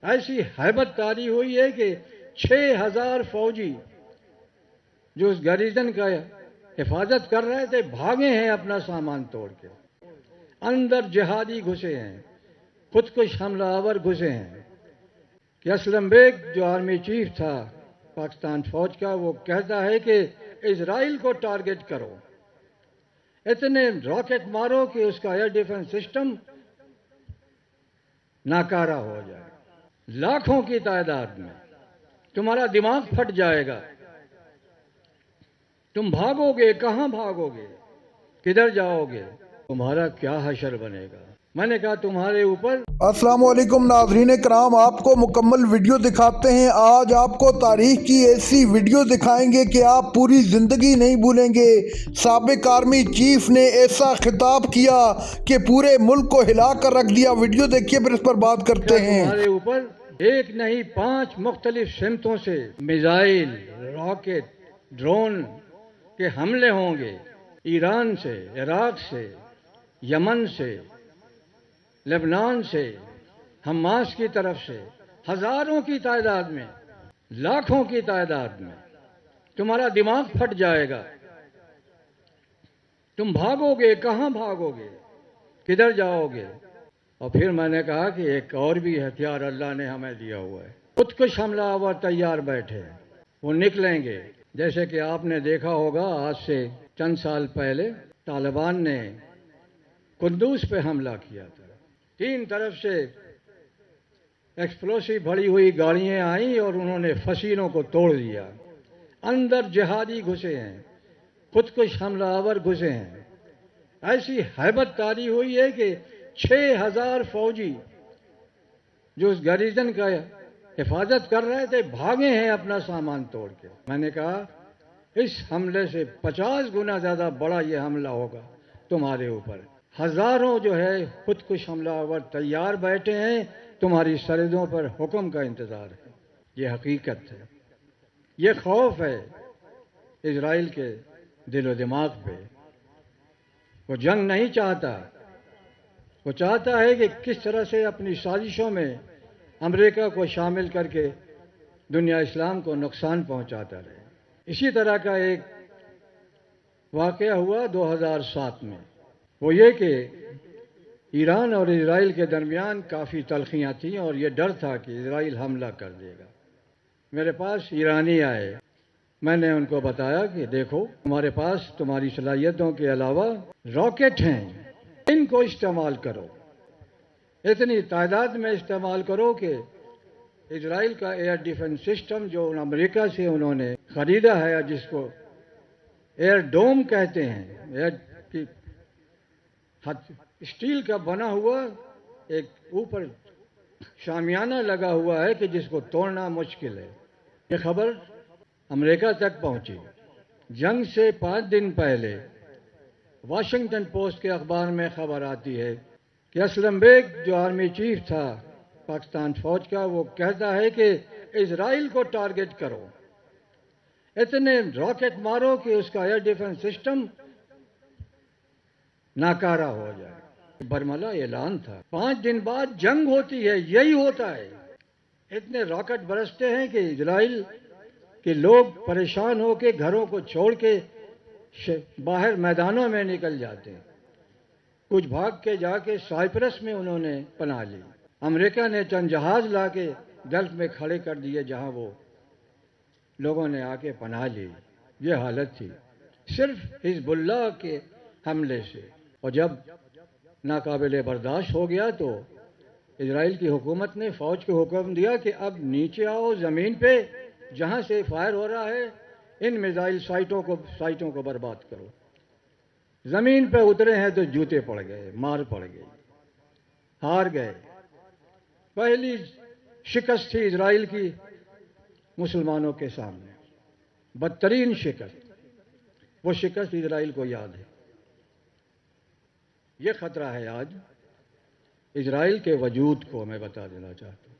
ایسی ہیبت طاری ہوئی ہے کہ 6,000 فوجی جو اس گریزن کا حفاظت کر رہے تھے بھاگے ہیں اپنا سامان توڑ کے. اندر جہادی گھسے ہیں، خود کش حملہ آور گھسے ہیں. کہ اسلم بیگ جو آرمی چیف تھا پاکستان فوج کا، وہ کہتا ہے کہ اسرائیل کو ٹارگٹ کرو، اتنے راکٹ مارو کہ اس کا ایئر ڈیفنس سسٹم ناکارہ ہو جائے. لاکھوں کی تعداد میں تمہارا دماغ پھٹ جائے گا. تم بھاگو گے، کہاں بھاگو گے، کدھر جاؤ گے، تمہارا کیا حشر بنے گا. میں نے کہا تمہارے اوپر. السلام علیکم ناظرین کرام، آپ کو مکمل ویڈیو دکھاتے ہیں. آج آپ کو تاریخ کی ایسی ویڈیو دکھائیں گے کہ آپ پوری زندگی نہیں بھولیں گے. سابق آرمی چیف نے ایسا خطاب کیا کہ پورے ملک کو ہلا کر رکھ دیا. ویڈیو دیکھیے پھر اس پر بات کرتے ہیں. تمہارے اوپر ایک نہیں 5 مختلف سمتوں سے میزائل، راکٹ، ڈرون کے حملے ہوں گے. ایران سے، عراق سے، یمن سے، لبنان سے، حماس کی طرف سے، ہزاروں کی تعداد میں، لاکھوں کی تعداد میں. تمہارا دماغ پھٹ جائے گا. تم بھاگو گے، کہاں بھاگو گے، کدھر جاؤ گے. اور پھر میں نے کہا کہ ایک اور بھی ہتھیار اللہ نے ہمیں دیا ہوا ہے. خود کش حملہ آور تیار بیٹھے ہیں، وہ نکلیں گے. جیسے کہ آپ نے دیکھا ہوگا آج سے چند سال پہلے طالبان نے قندوز پہ حملہ کیا تھا. 3 طرف سے ایکسپلوسیو بھری ہوئی گاڑیاں آئیں اور انہوں نے فسینوں کو توڑ دیا. اندر جہادی گھسے ہیں، خود کش حملہ آور گھسے ہیں. ایسی ہیبت طاری ہوئی ہے کہ 6,000 فوجی جو اس گریزن کا حفاظت کر رہے تھے بھاگے ہیں اپنا سامان توڑ کے. میں نے کہا اس حملے سے 50 گنا زیادہ بڑا یہ حملہ ہوگا تمہارے اوپر. ہزاروں جو ہے خود کش حملہ آور تیار بیٹھے ہیں، تمہاری سرحدوں پر حکم کا انتظار ہے. یہ حقیقت ہے، یہ خوف ہے اسرائیل کے دل و دماغ پہ. وہ جنگ نہیں چاہتا، وہ چاہتا ہے کہ کس طرح سے اپنی سازشوں میں امریکہ کو شامل کر کے دنیا اسلام کو نقصان پہنچاتا رہے. اسی طرح کا ایک واقعہ ہوا 2007 میں. وہ یہ کہ ایران اور اسرائیل کے درمیان کافی تلخیاں تھیں اور یہ ڈر تھا کہ اسرائیل حملہ کر دے گا. میرے پاس ایرانی آئے، میں نے ان کو بتایا کہ دیکھو تمہارے پاس تمہاری صلاحیتوں کے علاوہ راکٹ ہیں، ان کو استعمال کرو، اتنی تعداد میں استعمال کرو کہ اسرائیل کا ایئر ڈیفنس سسٹم جو امریکہ سے انہوں نے خریدا ہے، جس کو ایئر ڈوم کہتے ہیں، اسٹیل کا بنا ہوا ایک اوپر شامیانہ لگا ہوا ہے کہ جس کو توڑنا مشکل ہے. یہ خبر امریکہ تک پہنچی. جنگ سے 5 دن پہلے واشنگٹن پوسٹ کے اخبار میں خبر آتی ہے کہ اسلم بیگ جو آرمی چیف تھا پاکستان فوج کا، وہ کہتا ہے کہ اسرائیل کو ٹارگٹ کرو، اتنے راکٹ مارو کہ اس کا ایئر ڈیفنس سسٹم ناکارہ ہو جائے. برملا اعلان تھا. 5 دن بعد جنگ ہوتی ہے. یہی ہوتا ہے، اتنے راکٹ برستے ہیں کہ اسرائیل کے لوگ پریشان ہو کے گھروں کو چھوڑ کے باہر میدانوں میں نکل جاتے ہیں. کچھ بھاگ کے جا کے سائپرس میں انہوں نے پناہ لی. امریکہ نے چند جہاز لا کے گلف میں کھڑے کر دیے جہاں وہ لوگوں نے آ کے پناہ لی. یہ حالت تھی صرف حزب اللہ کے حملے سے. اور جب ناقابل برداشت ہو گیا تو اسرائیل کی حکومت نے فوج کو حکم دیا کہ اب نیچے آؤ، زمین پہ جہاں سے فائر ہو رہا ہے ان میزائل سائٹوں کو برباد کرو. زمین پہ اترے ہیں تو جوتے پڑ گئے، مار پڑ گئی، ہار گئے. پہلی شکست تھی اسرائیل کی مسلمانوں کے سامنے، بدترین شکست. وہ شکست اسرائیل کو یاد ہے. یہ خطرہ ہے آج اسرائیل کے وجود کو. میں بتا دینا چاہتا ہوں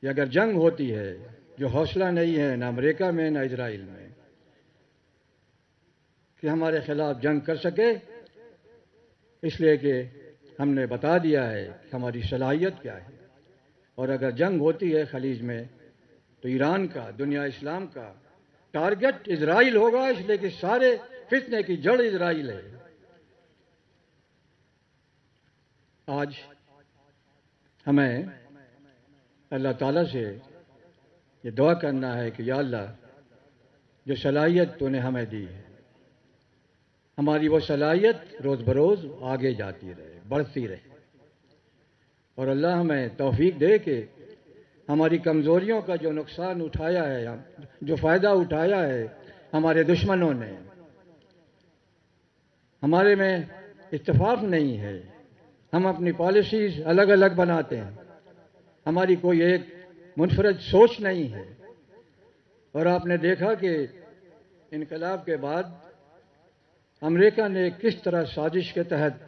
کہ اگر جنگ ہوتی ہے، جو حوصلہ نہیں ہے نہ امریکہ میں نہ اسرائیل میں کہ ہمارے خلاف جنگ کر سکے، اس لیے کہ ہم نے بتا دیا ہے کہ ہماری صلاحیت کیا ہے. اور اگر جنگ ہوتی ہے خلیج میں تو ایران کا، دنیا اسلام کا ٹارگٹ اسرائیل ہوگا، اس لیے کہ سارے فتنے کی جڑ اسرائیل ہے۔ آج ہمیں اللہ تعالیٰ سے یہ دعا کرنا ہے کہ یا اللہ، جو صلاحیت تو نے ہمیں دی ہے، ہماری وہ صلاحیت روز بروز آگے جاتی رہے، بڑھتی رہے، اور اللہ ہمیں توفیق دے کہ ہماری کمزوریوں کا جو نقصان اٹھایا ہے، جو فائدہ اٹھایا ہے ہمارے دشمنوں نے، ہمارے میں اتفاق نہیں ہے، ہم اپنی پالیسیز الگ الگ بناتے ہیں، ہماری کوئی ایک منفرد سوچ نہیں ہے۔ اور آپ نے دیکھا کہ انقلاب کے بعد امریکہ نے کس طرح سازش کے تحت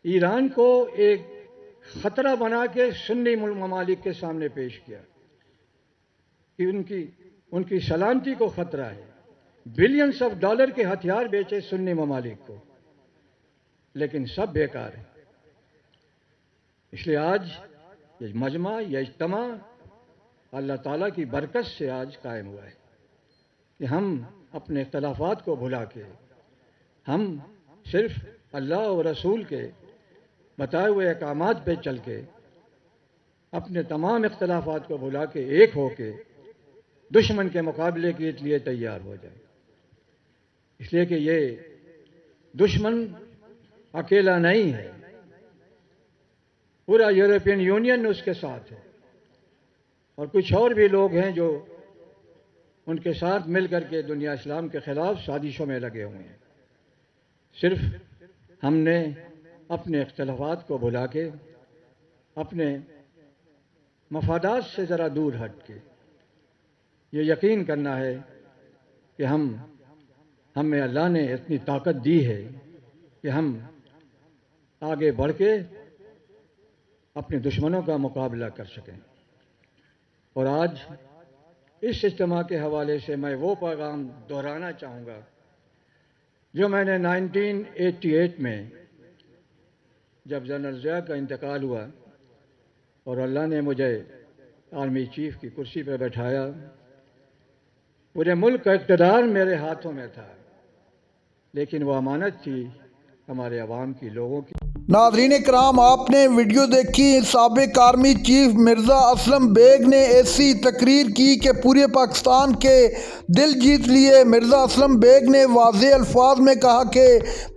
ایران کو ایک خطرہ بنا کے سنی ممالک کے سامنے پیش کیا کہ ان کی سلامتی کو خطرہ ہے۔ بلینز آف ڈالر کے ہتھیار بیچے سنی ممالک کو، لیکن سب بیکار ہے۔ اس لیے آج یہ مجمع، یہ اجتماع اللہ تعالیٰ کی برکت سے آج قائم ہوا ہے کہ ہم اپنے اختلافات کو بھلا کے، ہم صرف اللہ اور رسول کے بتائے ہوئے احکامات پہ چل کے، اپنے تمام اختلافات کو بھلا کے ایک ہو کے دشمن کے مقابلے کے لیے تیار ہو جائے۔ اس لیے کہ یہ دشمن اکیلا نہیں ہے، پورا یورپین یونین اس کے ساتھ ہے، اور کچھ اور بھی لوگ ہیں جو ان کے ساتھ مل کر کے دنیا اسلام کے خلاف سازشوں میں لگے ہوئے ہیں۔ صرف ہم نے اپنے اختلافات کو بھلا کے، اپنے مفادات سے ذرا دور ہٹ کے یہ یقین کرنا ہے کہ ہمیں اللہ نے اتنی طاقت دی ہے کہ ہم آگے بڑھ کے اپنے دشمنوں کا مقابلہ کر سکیں۔ اور آج اس اجتماع کے حوالے سے میں وہ پیغام دہرانا چاہوں گا جو میں نے 1988 میں جب جنرل ضیاء کا انتقال ہوا اور اللہ نے مجھے آرمی چیف کی کرسی پہ بیٹھایا، پورے ملک کا اقتدار میرے ہاتھوں میں تھا، لیکن وہ امانت تھی ہمارے عوام کی، لوگوں کی۔ ناظرین کرام، آپ نے ویڈیو دیکھی۔ سابق آرمی چیف مرزا اسلم بیگ نے ایسی تقریر کی کہ پورے پاکستان کے دل جیت لیے۔ مرزا اسلم بیگ نے واضح الفاظ میں کہا کہ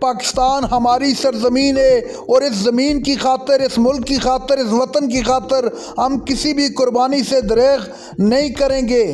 پاکستان ہماری سرزمین ہے، اور اس زمین کی خاطر، اس ملک کی خاطر، اس وطن کی خاطر ہم کسی بھی قربانی سے دریغ نہیں کریں گے۔